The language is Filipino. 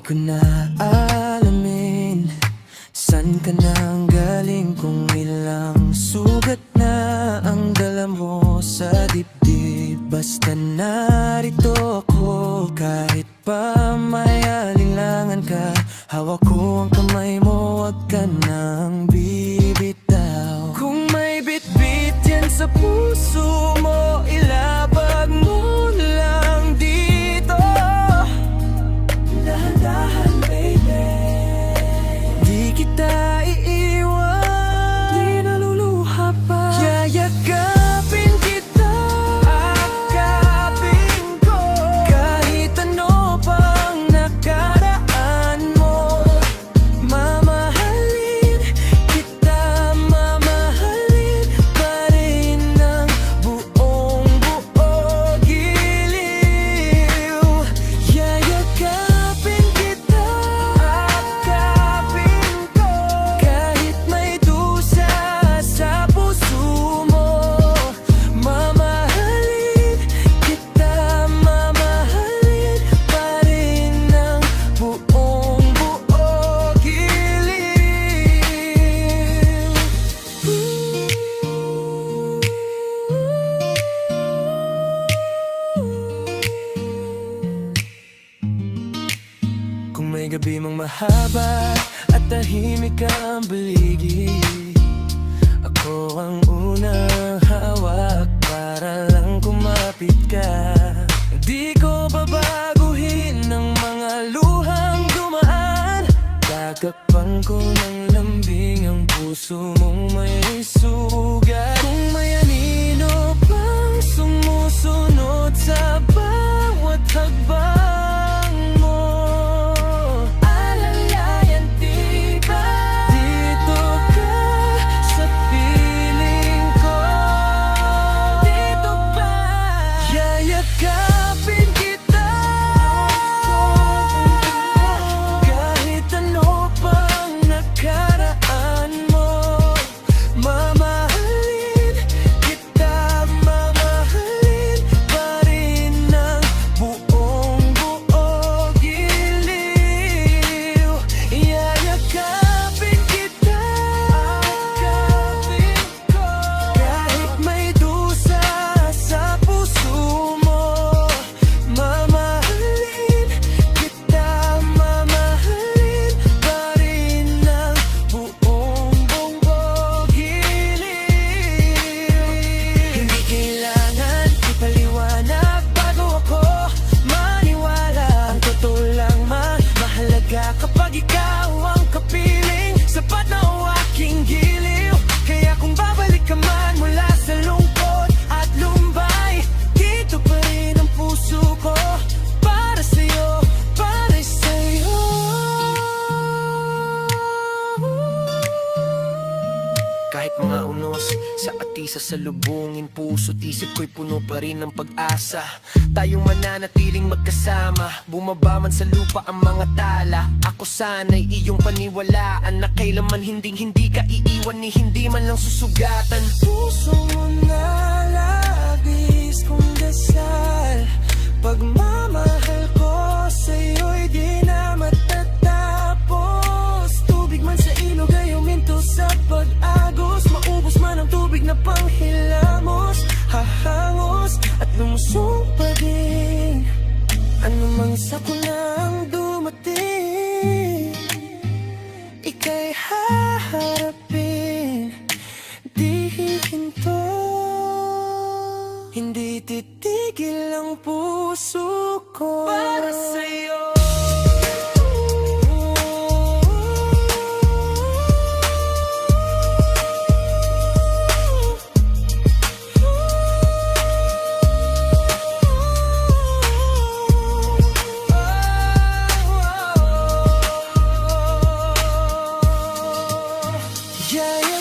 ko na alamin san ka nang galing, kung ilang sugat na ang dala mo sa dibdib. Basta narito ako, kahit pa may alinlangan ka, hawak ko ang kamay mo, wag ka nang bibitaw. Kung may bitbit yan sa puso mo, ilabag mo lang dito. Dahan-dahan baby, di kita iiwan, di naluluha pa. Yayakapin kita, akapin ko, kahit ano pang nakaraan mo. Mamahalin kita, mamahalin pa rin ng buong buo, giliw. Yayakapin kita, akapin ko, kahit may dusa sa puso mo. Mamahalin kita, mamahalin pa rin ng buong buo, giliw. Kung may gabi mang mahaba at tahimik ang paligid, ako ang unang hawak para lang kumapit ka. Di ko babaguhin ng mga luhang dumaan, gagapan ko ng lambing ang puso mong may sugat. Kung may anino pang sumusunod sa bawat hakbang mo, alalayan di ba dito ka sa piling ko? Dito ba yayakapin kita, kahit ano pang nakaraan mo. Mamahalin kita, mamahalin pa rin ng buong buo, giliw. Yayakapin kita, akapin ko, kahit may dusa sa puso mo. Mamahalin kita, mamahalin pa rin ng buong buo, giliw. Hindi kailangan ipaliwanag bago ako maniwala. Ang totoo lang mahalaga kapag ikaw ang kapiling. Sapat na ang aking giliw, kaya kung babalik ka man mula sa lungkot at lumbay, dito pa rin ang puso ko para sa'yo, para sa'yo. Kahit mga unos sa atisa sa lubungin, puso't isip ko'y puno pa rin ng pag-asa. Tayong mananatiling magkasama, bumaba man sa lupa ang mga tala. Ako sana'y iyong paniwalaan na kailanman hindi ka iiwan ni hindi man lang susugatan. Puso mo na labis kong dasal, pagmamahal ko sa'yo'y di na matatapos. Tubig man sa ilog ay huminto sa pag-agos, maubos man ang tubig na panghilamos, hahangos at lumusong pa din. Anumang sakulang dumating, ika'y haharapin, di hihinto. Hindi titigil ang puso ko para sa'yo. Yeah, yeah.